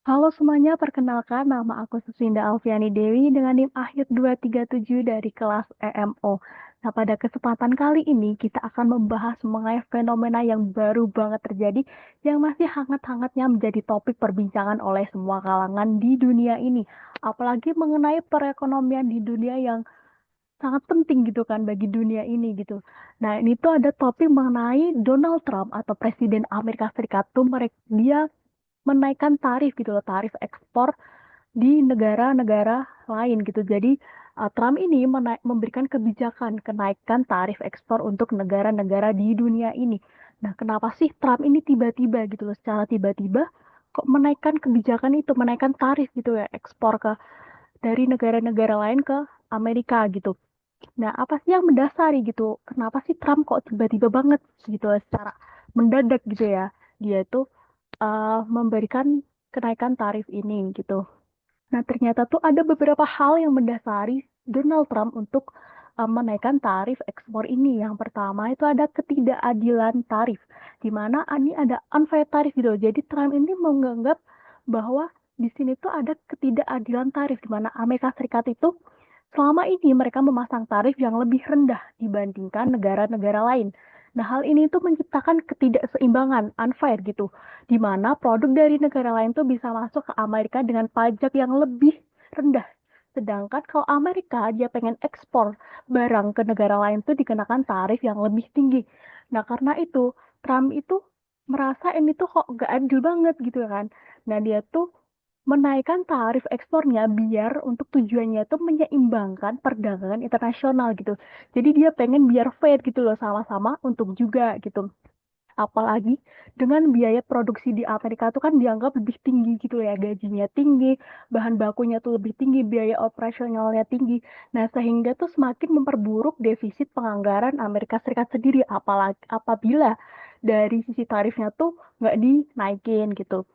Halo semuanya, perkenalkan nama aku Susinda Alfiani Dewi dengan NIM akhir 237 dari kelas EMO. Nah, pada kesempatan kali ini kita akan membahas mengenai fenomena yang baru banget terjadi yang masih hangat-hangatnya menjadi topik perbincangan oleh semua kalangan di dunia ini. Apalagi mengenai perekonomian di dunia yang sangat penting gitu kan bagi dunia ini gitu. Nah, ini tuh ada topik mengenai Donald Trump atau Presiden Amerika Serikat tuh dia menaikkan tarif gitu loh, tarif ekspor di negara-negara lain gitu. Jadi Trump ini memberikan kebijakan kenaikan tarif ekspor untuk negara-negara di dunia ini. Nah, kenapa sih Trump ini tiba-tiba gitu loh, secara tiba-tiba kok menaikkan kebijakan itu, menaikkan tarif gitu ya, ekspor ke dari negara-negara lain ke Amerika gitu. Nah, apa sih yang mendasari gitu? Kenapa sih Trump kok tiba-tiba banget gitu loh, secara mendadak gitu ya? Dia itu memberikan kenaikan tarif ini gitu. Nah, ternyata tuh ada beberapa hal yang mendasari Donald Trump untuk menaikkan tarif ekspor ini. Yang pertama itu ada ketidakadilan tarif, di mana ini ada unfair tarif gitu. Jadi Trump ini menganggap bahwa di sini tuh ada ketidakadilan tarif, di mana Amerika Serikat itu selama ini mereka memasang tarif yang lebih rendah dibandingkan negara-negara lain. Nah, hal ini tuh menciptakan ketidakseimbangan, unfair gitu, di mana produk dari negara lain tuh bisa masuk ke Amerika dengan pajak yang lebih rendah. Sedangkan kalau Amerika dia pengen ekspor barang ke negara lain tuh dikenakan tarif yang lebih tinggi. Nah, karena itu Trump itu merasa ini tuh kok gak adil banget gitu kan. Nah, dia tuh menaikkan tarif ekspornya biar untuk tujuannya itu menyeimbangkan perdagangan internasional gitu. Jadi dia pengen biar fair gitu loh, sama-sama untung juga gitu. Apalagi dengan biaya produksi di Amerika itu kan dianggap lebih tinggi gitu ya, gajinya tinggi, bahan bakunya tuh lebih tinggi, biaya operasionalnya tinggi. Nah, sehingga tuh semakin memperburuk defisit penganggaran Amerika Serikat sendiri, apalagi apabila dari sisi tarifnya tuh nggak dinaikin gitu.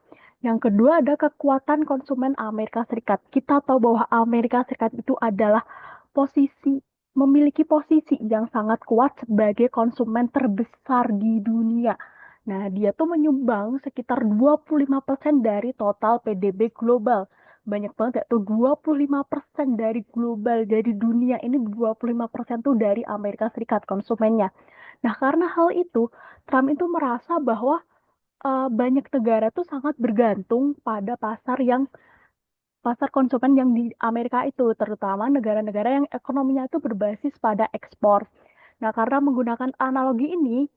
Yang kedua ada kekuatan konsumen Amerika Serikat. Kita tahu bahwa Amerika Serikat itu adalah posisi memiliki posisi yang sangat kuat sebagai konsumen terbesar di dunia. Nah, dia tuh menyumbang sekitar 25% dari total PDB global. Banyak banget ya tuh, 25% dari global, dari dunia ini 25% tuh dari Amerika Serikat konsumennya. Nah, karena hal itu, Trump itu merasa bahwa banyak negara tuh sangat bergantung pada pasar konsumen yang di Amerika itu, terutama negara-negara yang ekonominya itu berbasis pada ekspor. Nah, karena menggunakan analogi ini,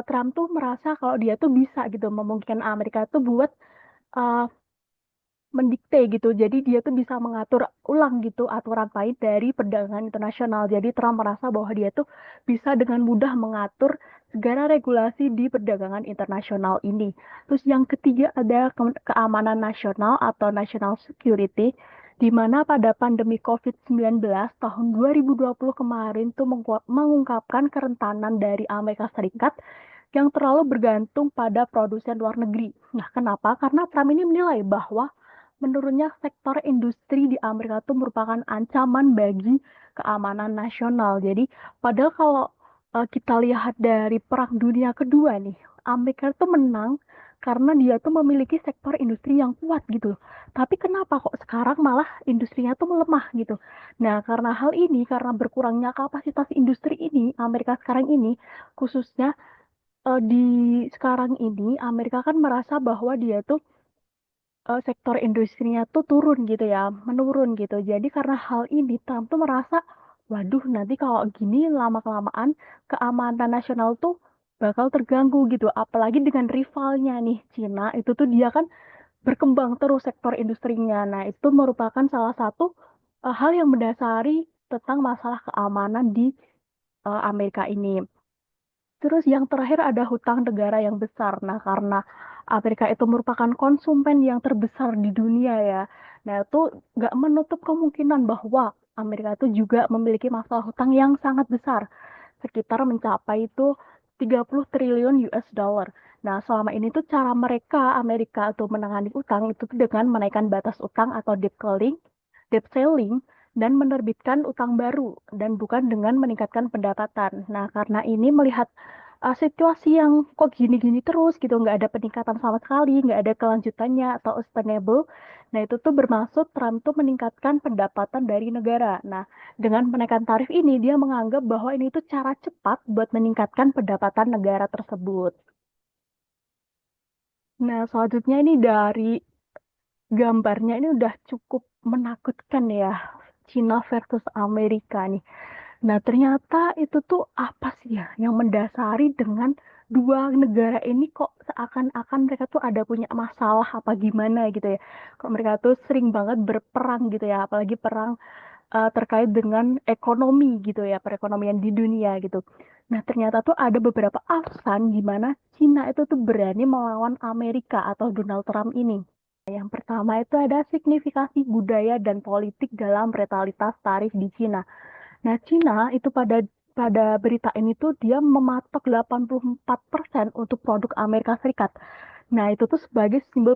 Trump tuh merasa kalau dia tuh bisa gitu memungkinkan Amerika tuh buat uh, mendikte gitu. Jadi dia tuh bisa mengatur ulang gitu aturan main dari perdagangan internasional. Jadi Trump merasa bahwa dia tuh bisa dengan mudah mengatur segala regulasi di perdagangan internasional ini. Terus yang ketiga ada keamanan nasional atau national security, di mana pada pandemi COVID-19 tahun 2020 kemarin tuh mengungkapkan kerentanan dari Amerika Serikat yang terlalu bergantung pada produsen luar negeri. Nah, kenapa? Karena Trump ini menilai bahwa menurunnya sektor industri di Amerika itu merupakan ancaman bagi keamanan nasional. Jadi, padahal kalau kita lihat dari Perang Dunia Kedua nih, Amerika itu menang karena dia tuh memiliki sektor industri yang kuat gitu. Tapi kenapa kok sekarang malah industrinya tuh melemah gitu? Nah, karena hal ini, karena berkurangnya kapasitas industri ini, Amerika sekarang ini, khususnya di sekarang ini, Amerika kan merasa bahwa dia tuh sektor industrinya tuh turun gitu ya, menurun gitu. Jadi karena hal ini Trump tuh merasa, waduh nanti kalau gini lama-kelamaan keamanan nasional tuh bakal terganggu gitu. Apalagi dengan rivalnya nih, Cina, itu tuh dia kan berkembang terus sektor industrinya. Nah, itu merupakan salah satu hal yang mendasari tentang masalah keamanan di Amerika ini. Terus yang terakhir ada hutang negara yang besar. Nah, karena Amerika itu merupakan konsumen yang terbesar di dunia ya. Nah, itu nggak menutup kemungkinan bahwa Amerika itu juga memiliki masalah hutang yang sangat besar. Sekitar mencapai itu 30 triliun US dollar. Nah, selama ini tuh cara mereka, Amerika itu menangani utang itu tuh dengan menaikkan batas utang atau debt ceiling, dan menerbitkan utang baru, dan bukan dengan meningkatkan pendapatan. Nah, karena ini melihat situasi yang kok gini-gini terus gitu, nggak ada peningkatan sama sekali, nggak ada kelanjutannya atau sustainable. Nah, itu tuh bermaksud Trump tuh meningkatkan pendapatan dari negara. Nah, dengan menaikkan tarif ini, dia menganggap bahwa ini tuh cara cepat buat meningkatkan pendapatan negara tersebut. Nah, selanjutnya ini dari gambarnya ini udah cukup menakutkan ya, Cina versus Amerika nih. Nah, ternyata itu tuh apa sih ya yang mendasari dengan dua negara ini kok seakan-akan mereka tuh ada punya masalah apa gimana gitu ya. Kok mereka tuh sering banget berperang gitu ya, apalagi perang terkait dengan ekonomi gitu ya, perekonomian di dunia gitu. Nah, ternyata tuh ada beberapa alasan di mana Cina itu tuh berani melawan Amerika atau Donald Trump ini. Yang pertama itu ada signifikasi budaya dan politik dalam retalitas tarif di Cina. Nah, Cina itu pada berita ini tuh dia mematok 84% untuk produk Amerika Serikat. Nah, itu tuh sebagai simbol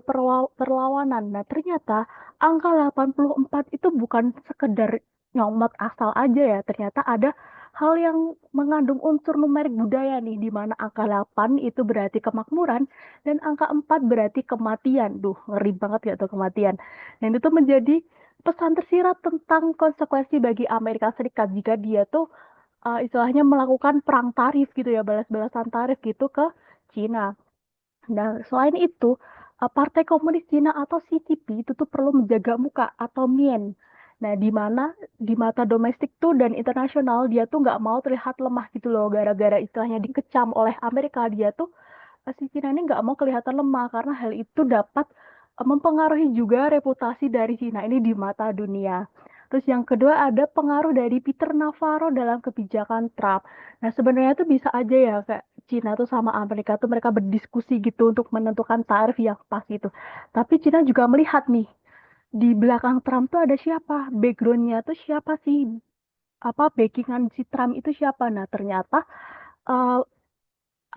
perlawanan. Nah, ternyata angka 84 itu bukan sekedar nyomot asal aja ya. Ternyata ada hal yang mengandung unsur numerik budaya nih, di mana angka 8 itu berarti kemakmuran dan angka 4 berarti kematian. Duh, ngeri banget ya tuh kematian. Nah, itu tuh menjadi pesan tersirat tentang konsekuensi bagi Amerika Serikat jika dia tuh istilahnya melakukan perang tarif gitu ya, balas-balasan tarif gitu ke Cina. Nah, selain itu, Partai Komunis Cina atau CCP itu tuh perlu menjaga muka atau mien. Nah, di mana di mata domestik tuh dan internasional dia tuh nggak mau terlihat lemah gitu loh, gara-gara istilahnya dikecam oleh Amerika, dia tuh si Cina ini nggak mau kelihatan lemah karena hal itu dapat mempengaruhi juga reputasi dari Cina ini di mata dunia. Terus yang kedua ada pengaruh dari Peter Navarro dalam kebijakan Trump. Nah, sebenarnya tuh bisa aja ya kayak Cina tuh sama Amerika tuh mereka berdiskusi gitu untuk menentukan tarif yang pas gitu. Tapi Cina juga melihat nih di belakang Trump tuh ada siapa, backgroundnya tuh siapa sih, apa backingan si Trump itu siapa. Nah, ternyata uh,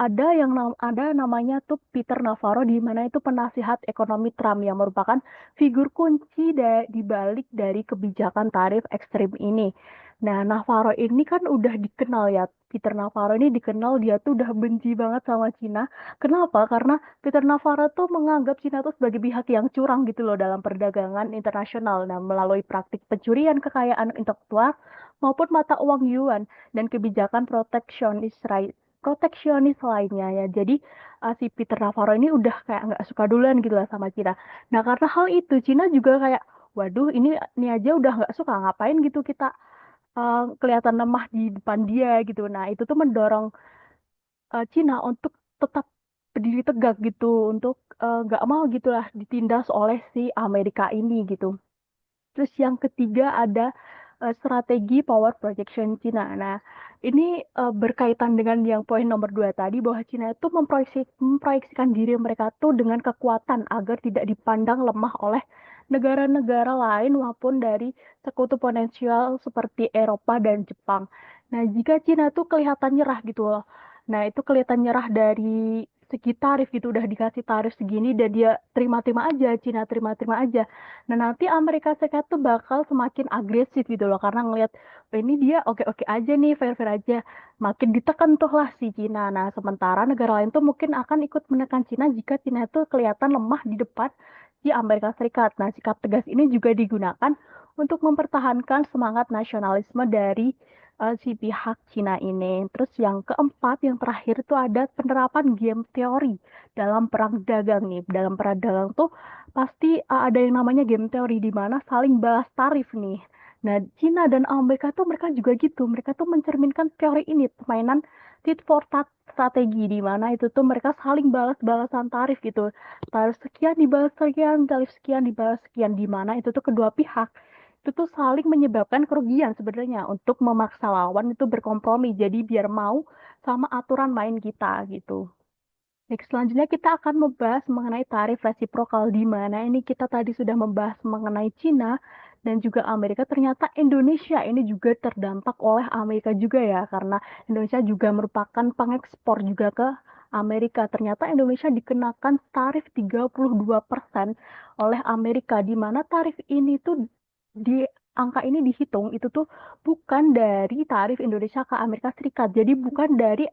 ada namanya tuh Peter Navarro di mana itu penasihat ekonomi Trump yang merupakan figur kunci di balik dari kebijakan tarif ekstrim ini. Nah, Navarro ini kan udah dikenal ya. Peter Navarro ini dikenal dia tuh udah benci banget sama Cina. Kenapa? Karena Peter Navarro tuh menganggap Cina tuh sebagai pihak yang curang gitu loh dalam perdagangan internasional. Nah, melalui praktik pencurian kekayaan intelektual maupun mata uang yuan dan kebijakan proteksionis lainnya ya. Jadi si Peter Navarro ini udah kayak nggak suka duluan gitu lah sama Cina. Nah, karena hal itu Cina juga kayak, waduh ini aja udah nggak suka, ngapain gitu kita kelihatan lemah di depan dia gitu. Nah, itu tuh mendorong Cina untuk tetap berdiri tegak gitu, untuk nggak mau gitulah ditindas oleh si Amerika ini gitu. Terus yang ketiga ada strategi power projection Cina. Nah, ini berkaitan dengan yang poin nomor dua tadi bahwa Cina itu memproyeksikan diri mereka tuh dengan kekuatan agar tidak dipandang lemah oleh negara-negara lain maupun dari sekutu potensial seperti Eropa dan Jepang. Nah, jika Cina tuh kelihatan nyerah gitu loh. Nah, itu kelihatan nyerah dari segi tarif gitu, udah dikasih tarif segini dan dia terima-terima aja, Cina terima-terima aja. Nah, nanti Amerika Serikat tuh bakal semakin agresif gitu loh, karena ngelihat, "Oh, ini dia oke-oke aja nih, fair-fair aja." Makin ditekan tuh lah si Cina. Nah, sementara negara lain tuh mungkin akan ikut menekan Cina jika Cina itu kelihatan lemah di depan si Amerika Serikat. Nah, sikap tegas ini juga digunakan untuk mempertahankan semangat nasionalisme dari si pihak Cina ini. Terus yang keempat, yang terakhir itu ada penerapan game teori dalam perang dagang nih. Dalam perang dagang tuh pasti ada yang namanya game teori di mana saling balas tarif nih. Nah, Cina dan Amerika tuh mereka juga gitu. Mereka tuh mencerminkan teori ini, permainan tit for tat strategi di mana itu tuh mereka saling balas-balasan tarif gitu. Tarif sekian dibalas sekian, tarif sekian dibalas sekian, di mana itu tuh kedua pihak itu tuh saling menyebabkan kerugian sebenarnya untuk memaksa lawan itu berkompromi. Jadi biar mau sama aturan main kita gitu. Baik, selanjutnya kita akan membahas mengenai tarif resiprokal di mana ini kita tadi sudah membahas mengenai Cina dan juga Amerika. Ternyata Indonesia ini juga terdampak oleh Amerika juga ya, karena Indonesia juga merupakan pengekspor juga ke Amerika. Ternyata Indonesia dikenakan tarif 32% oleh Amerika, di mana tarif ini tuh angka ini dihitung itu tuh bukan dari tarif Indonesia ke Amerika Serikat. Jadi bukan dari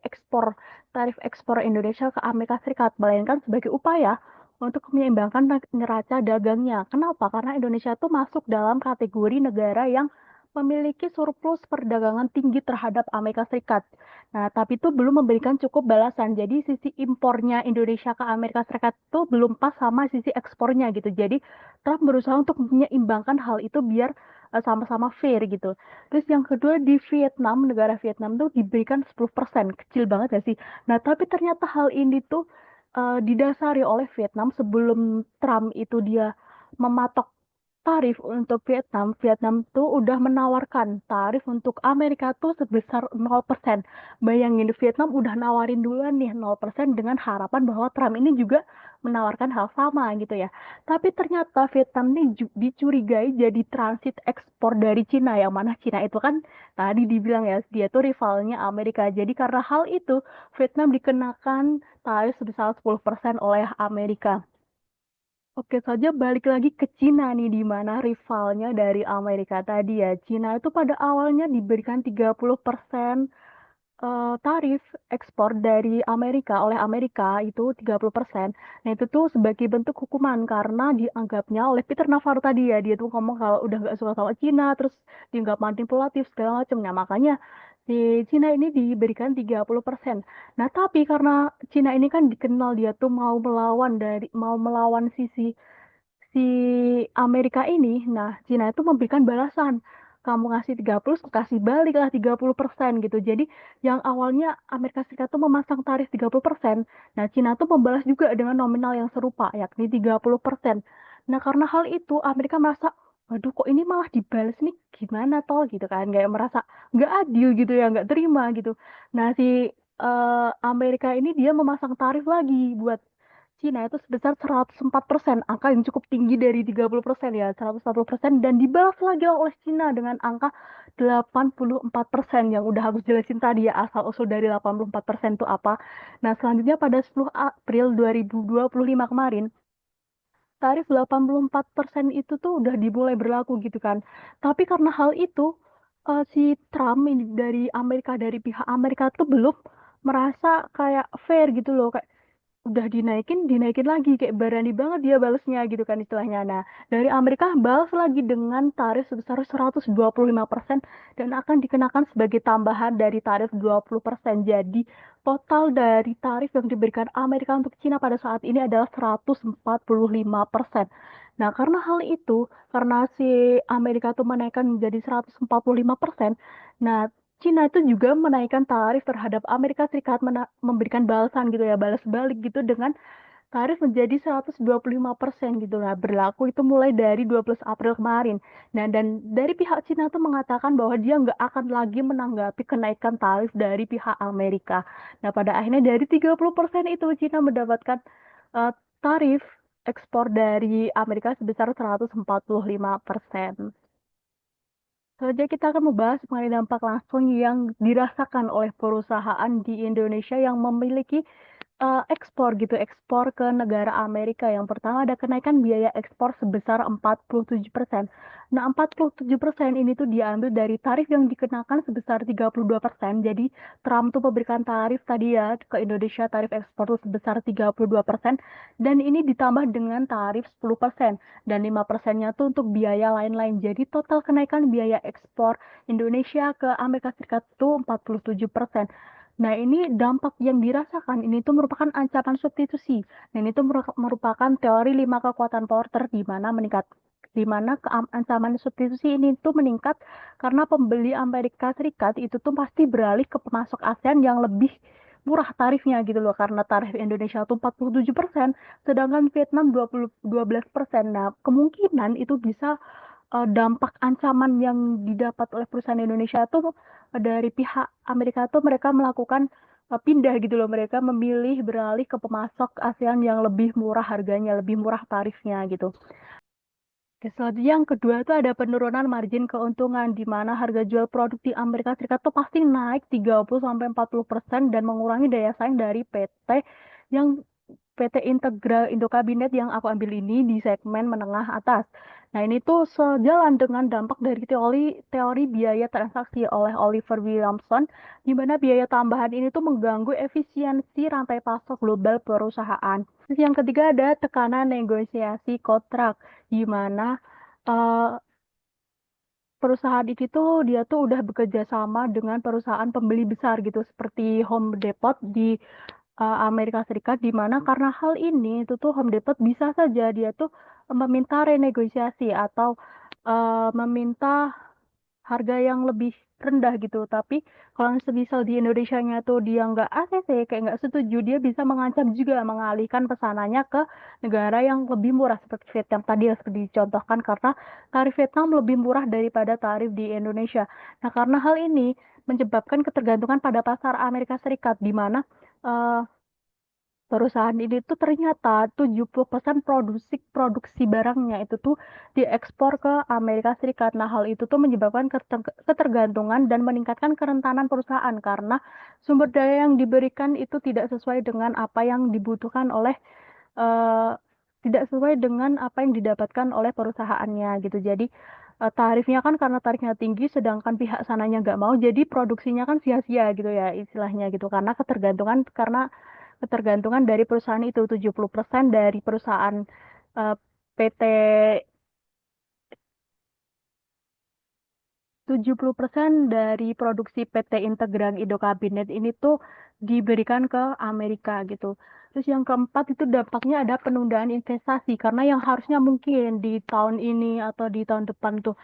tarif ekspor Indonesia ke Amerika Serikat, melainkan sebagai upaya untuk menyeimbangkan neraca dagangnya. Kenapa? Karena Indonesia tuh masuk dalam kategori negara yang memiliki surplus perdagangan tinggi terhadap Amerika Serikat. Nah, tapi itu belum memberikan cukup balasan. Jadi sisi impornya Indonesia ke Amerika Serikat itu belum pas sama sisi ekspornya gitu. Jadi Trump berusaha untuk menyeimbangkan hal itu biar sama-sama fair gitu. Terus yang kedua di Vietnam, negara Vietnam tuh diberikan 10%, kecil banget ya sih. Nah, tapi ternyata hal ini tuh didasari oleh Vietnam sebelum Trump itu dia mematok tarif untuk Vietnam. Vietnam tuh udah menawarkan tarif untuk Amerika tuh sebesar 0%. Bayangin, Vietnam udah nawarin duluan nih 0% dengan harapan bahwa Trump ini juga menawarkan hal sama gitu ya. Tapi ternyata Vietnam nih dicurigai jadi transit ekspor dari Cina, yang mana Cina itu kan tadi dibilang ya, dia tuh rivalnya Amerika. Jadi karena hal itu, Vietnam dikenakan tarif sebesar 10% oleh Amerika. Oke saja balik lagi ke Cina nih, di mana rivalnya dari Amerika tadi ya. Cina itu pada awalnya diberikan 30% tarif ekspor dari Amerika oleh Amerika itu 30%. Nah, itu tuh sebagai bentuk hukuman karena dianggapnya oleh Peter Navarro tadi ya, dia tuh ngomong kalau udah nggak suka sama Cina, terus dianggap manipulatif segala macam. Nah, makanya si Cina ini diberikan 30%. Nah, tapi karena Cina ini kan dikenal dia tuh mau melawan si Amerika ini, nah Cina itu memberikan balasan. Kamu ngasih 30, kasih balik lah 30% gitu. Jadi yang awalnya Amerika Serikat tuh memasang tarif 30%, nah Cina tuh membalas juga dengan nominal yang serupa, yakni 30%. Nah karena hal itu Amerika merasa, waduh kok ini malah dibalas nih, gimana toh gitu kan. Kayak merasa nggak adil gitu ya, nggak terima gitu. Nah si Amerika ini dia memasang tarif lagi buat Cina itu sebesar 104%, angka yang cukup tinggi dari 30% ya, 140%, dan dibalas lagi oleh Cina dengan angka 84%, yang udah aku jelasin tadi ya, asal-usul dari 84% itu apa. Nah, selanjutnya pada 10 April 2025 kemarin, tarif 84% itu tuh udah dimulai berlaku gitu kan. Tapi karena hal itu, si Trump ini dari pihak Amerika tuh belum merasa kayak fair gitu loh, kayak udah dinaikin lagi, kayak berani banget dia balesnya gitu kan istilahnya. Nah, dari Amerika balas lagi dengan tarif sebesar 125% dan akan dikenakan sebagai tambahan dari tarif 20%. Jadi, total dari tarif yang diberikan Amerika untuk Cina pada saat ini adalah 145%. Nah, karena hal itu, karena si Amerika tuh menaikkan menjadi 145%, nah Cina itu juga menaikkan tarif terhadap Amerika Serikat, memberikan balasan gitu ya, balas balik gitu dengan tarif menjadi 125% gitu lah. Berlaku itu mulai dari 12 April kemarin. Nah, dan dari pihak Cina tuh mengatakan bahwa dia nggak akan lagi menanggapi kenaikan tarif dari pihak Amerika. Nah, pada akhirnya dari 30% itu Cina mendapatkan eh, tarif ekspor dari Amerika sebesar 145%. Selanjutnya kita akan membahas mengenai dampak langsung yang dirasakan oleh perusahaan di Indonesia yang memiliki ekspor gitu, ekspor ke negara Amerika. Yang pertama ada kenaikan biaya ekspor sebesar 47%. Nah, 47% ini tuh diambil dari tarif yang dikenakan sebesar 32%. Jadi, Trump tuh memberikan tarif tadi ya ke Indonesia, tarif ekspor tuh sebesar 32%. Dan ini ditambah dengan tarif 10%. Dan 5%-nya tuh untuk biaya lain-lain. Jadi, total kenaikan biaya ekspor Indonesia ke Amerika Serikat tuh 47%. Nah, ini dampak yang dirasakan ini tuh merupakan ancaman substitusi. Nah, ini tuh merupakan teori 5 kekuatan Porter di mana ancaman substitusi ini tuh meningkat karena pembeli Amerika Serikat itu tuh pasti beralih ke pemasok ASEAN yang lebih murah tarifnya gitu loh, karena tarif Indonesia tuh 47%, sedangkan Vietnam 12%. Nah, kemungkinan itu bisa dampak ancaman yang didapat oleh perusahaan Indonesia itu dari pihak Amerika tuh mereka melakukan pindah gitu loh, mereka memilih beralih ke pemasok ASEAN yang lebih murah harganya, lebih murah tarifnya gitu. Oke, selanjutnya yang kedua itu ada penurunan margin keuntungan, di mana harga jual produk di Amerika Serikat tuh pasti naik 30-40% dan mengurangi daya saing dari PT yang PT Integral Indokabinet yang aku ambil ini di segmen menengah atas. Nah, ini tuh sejalan dengan dampak dari teori biaya transaksi oleh Oliver Williamson, di mana biaya tambahan ini tuh mengganggu efisiensi rantai pasok global perusahaan. Terus yang ketiga ada tekanan negosiasi kontrak, di mana eh, perusahaan ini tuh dia tuh udah bekerja sama dengan perusahaan pembeli besar gitu, seperti Home Depot di Amerika Serikat, di mana karena hal ini itu tuh Home Depot bisa saja dia tuh meminta renegosiasi atau meminta harga yang lebih rendah gitu. Tapi kalau semisal di Indonesia-nya tuh dia nggak ACC, kayak nggak setuju, dia bisa mengancam juga mengalihkan pesanannya ke negara yang lebih murah seperti Vietnam tadi yang seperti dicontohkan, karena tarif Vietnam lebih murah daripada tarif di Indonesia. Nah, karena hal ini menyebabkan ketergantungan pada pasar Amerika Serikat, di mana eh, perusahaan ini tuh ternyata 70% produksi barangnya itu tuh diekspor ke Amerika Serikat. Nah, hal itu tuh menyebabkan ketergantungan dan meningkatkan kerentanan perusahaan karena sumber daya yang diberikan itu tidak sesuai dengan apa yang dibutuhkan oleh eh, tidak sesuai dengan apa yang didapatkan oleh perusahaannya gitu. Jadi tarifnya kan karena tarifnya tinggi, sedangkan pihak sananya nggak mau, jadi produksinya kan sia-sia gitu ya istilahnya gitu. Karena ketergantungan dari perusahaan itu 70% dari perusahaan PT 70% dari produksi PT Integrang Indo Kabinet ini tuh diberikan ke Amerika gitu. Terus yang keempat itu dampaknya ada penundaan investasi karena yang harusnya mungkin di tahun ini atau di tahun depan tuh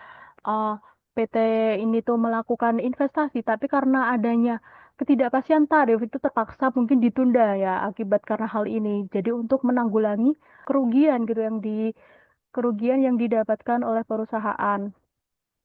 uh, PT ini tuh melakukan investasi, tapi karena adanya ketidakpastian tarif itu terpaksa mungkin ditunda ya akibat karena hal ini. Jadi untuk menanggulangi kerugian gitu kerugian yang didapatkan oleh perusahaan.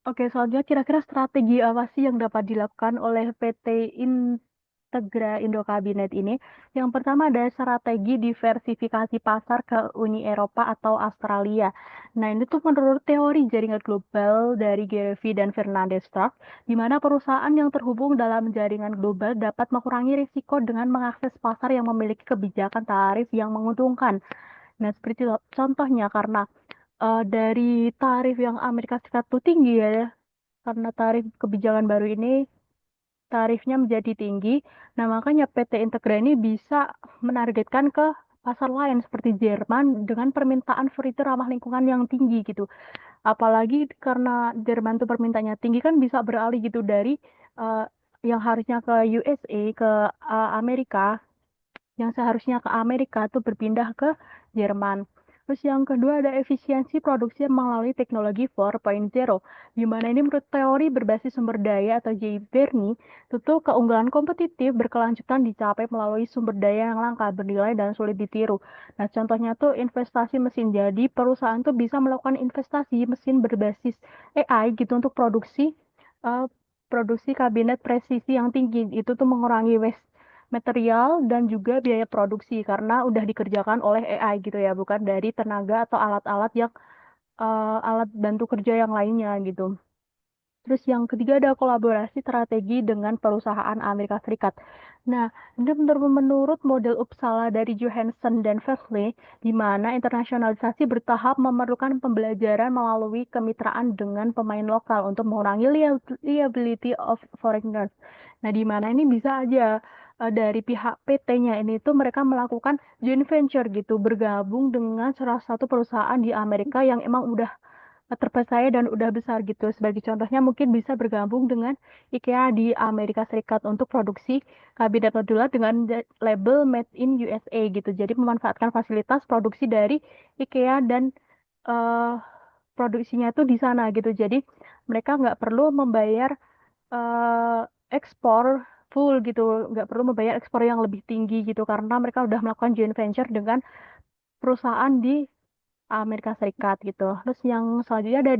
Oke, soalnya kira-kira strategi apa sih yang dapat dilakukan oleh PT Integra Indo Kabinet ini? Yang pertama ada strategi diversifikasi pasar ke Uni Eropa atau Australia. Nah, ini tuh menurut teori jaringan global dari Gary dan Fernandez Stark, di mana perusahaan yang terhubung dalam jaringan global dapat mengurangi risiko dengan mengakses pasar yang memiliki kebijakan tarif yang menguntungkan. Nah, seperti contohnya karena dari tarif yang Amerika Serikat tuh tinggi ya, karena tarif kebijakan baru ini tarifnya menjadi tinggi. Nah, makanya PT Integra ini bisa menargetkan ke pasar lain seperti Jerman dengan permintaan furnitur ramah lingkungan yang tinggi gitu. Apalagi karena Jerman tuh permintaannya tinggi, kan bisa beralih gitu dari eh, yang harusnya ke USA ke Amerika, yang seharusnya ke Amerika tuh berpindah ke Jerman. Terus yang kedua ada efisiensi produksi melalui teknologi 4.0, di mana ini menurut teori berbasis sumber daya atau J. Bernie, itu keunggulan kompetitif berkelanjutan dicapai melalui sumber daya yang langka, bernilai, dan sulit ditiru. Nah, contohnya tuh investasi mesin. Jadi perusahaan tuh bisa melakukan investasi mesin berbasis AI gitu untuk eh, produksi kabinet presisi yang tinggi. Itu tuh mengurangi waste material dan juga biaya produksi karena udah dikerjakan oleh AI gitu ya, bukan dari tenaga atau alat-alat yang alat bantu kerja yang lainnya gitu. Terus yang ketiga ada kolaborasi strategi dengan perusahaan Amerika Serikat. Nah, ini menurut model Uppsala dari Johansson dan Fairley, di mana internasionalisasi bertahap memerlukan pembelajaran melalui kemitraan dengan pemain lokal untuk mengurangi liability of foreigners. Nah, di mana ini bisa aja dari pihak PT-nya ini tuh mereka melakukan joint venture gitu, bergabung dengan salah satu perusahaan di Amerika yang emang udah terpercaya dan udah besar gitu. Sebagai contohnya mungkin bisa bergabung dengan IKEA di Amerika Serikat untuk produksi kabinet modular dengan label Made in USA gitu. Jadi memanfaatkan fasilitas produksi dari IKEA dan eh, produksinya itu di sana gitu. Jadi mereka nggak perlu membayar eh, ekspor full gitu, nggak perlu membayar ekspor yang lebih tinggi gitu karena mereka udah melakukan joint venture dengan perusahaan di Amerika Serikat gitu. Terus yang selanjutnya ada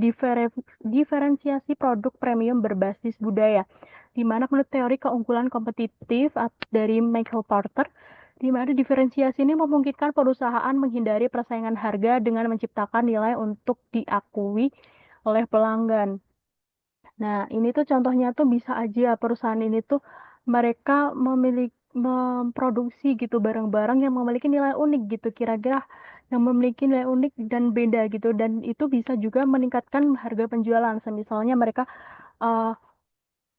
diferensiasi produk premium berbasis budaya, di mana menurut teori keunggulan kompetitif dari Michael Porter, di mana diferensiasi ini memungkinkan perusahaan menghindari persaingan harga dengan menciptakan nilai untuk diakui oleh pelanggan. Nah, ini tuh contohnya tuh bisa aja perusahaan ini tuh mereka memiliki memproduksi gitu barang-barang yang memiliki nilai unik gitu, kira-kira yang memiliki nilai unik dan beda gitu, dan itu bisa juga meningkatkan harga penjualan. Misalnya mereka eh,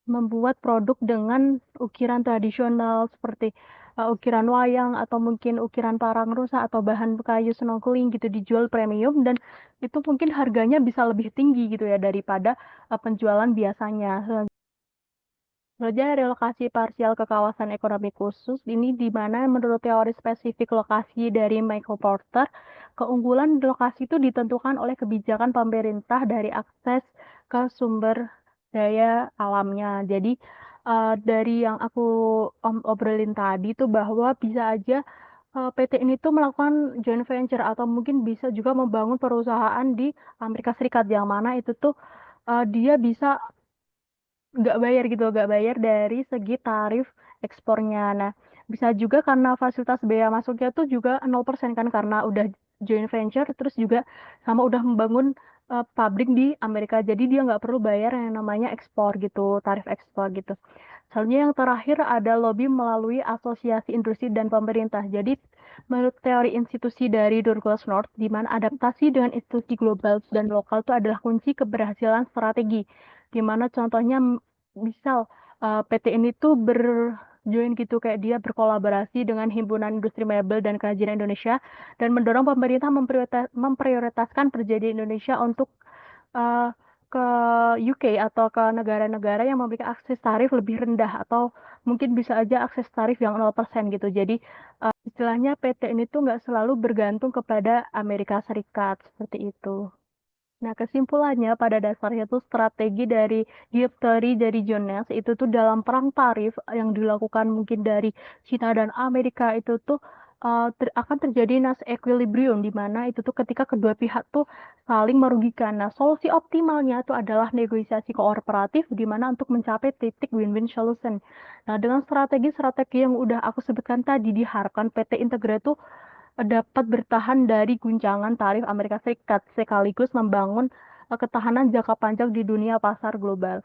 membuat produk dengan ukiran tradisional seperti ukiran wayang atau mungkin ukiran parang rusa atau bahan kayu snorkeling gitu dijual premium, dan itu mungkin harganya bisa lebih tinggi gitu ya daripada penjualan biasanya. Selanjutnya, relokasi parsial ke kawasan ekonomi khusus ini di mana menurut teori spesifik lokasi dari Michael Porter, keunggulan lokasi itu ditentukan oleh kebijakan pemerintah dari akses ke sumber daya alamnya. Jadi dari yang aku obrolin tadi tuh bahwa bisa aja PT ini tuh melakukan joint venture atau mungkin bisa juga membangun perusahaan di Amerika Serikat yang mana itu tuh dia bisa nggak bayar gitu, nggak bayar dari segi tarif ekspornya. Nah, bisa juga karena fasilitas bea masuknya tuh juga 0% kan karena udah joint venture, terus juga sama udah membangun pabrik di Amerika. Jadi dia nggak perlu bayar yang namanya ekspor gitu, tarif ekspor gitu. Selanjutnya yang terakhir ada lobby melalui asosiasi industri dan pemerintah. Jadi menurut teori institusi dari Douglas North, di mana adaptasi dengan institusi global dan lokal itu adalah kunci keberhasilan strategi. Di mana contohnya misal PT ini tuh berjoin gitu kayak dia berkolaborasi dengan Himpunan Industri Mebel dan Kerajinan Indonesia dan mendorong pemerintah memprioritaskan perjanjian Indonesia untuk eh, ke UK atau ke negara-negara yang memiliki akses tarif lebih rendah atau mungkin bisa aja akses tarif yang 0% gitu. Jadi istilahnya PT ini tuh nggak selalu bergantung kepada Amerika Serikat seperti itu. Nah, kesimpulannya pada dasarnya tuh strategi dari Guild Theory dari Jones itu tuh dalam perang tarif yang dilakukan mungkin dari Cina dan Amerika itu tuh akan terjadi nas equilibrium di mana itu tuh ketika kedua pihak tuh saling merugikan. Nah, solusi optimalnya itu adalah negosiasi kooperatif di mana untuk mencapai titik win-win solution. Nah, dengan strategi-strategi yang udah aku sebutkan tadi diharapkan PT Integra tuh dapat bertahan dari guncangan tarif Amerika Serikat sekaligus membangun ketahanan jangka panjang di dunia pasar global.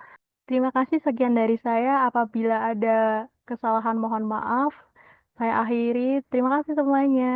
Terima kasih sekian dari saya. Apabila ada kesalahan mohon maaf. Saya akhiri. Terima kasih semuanya.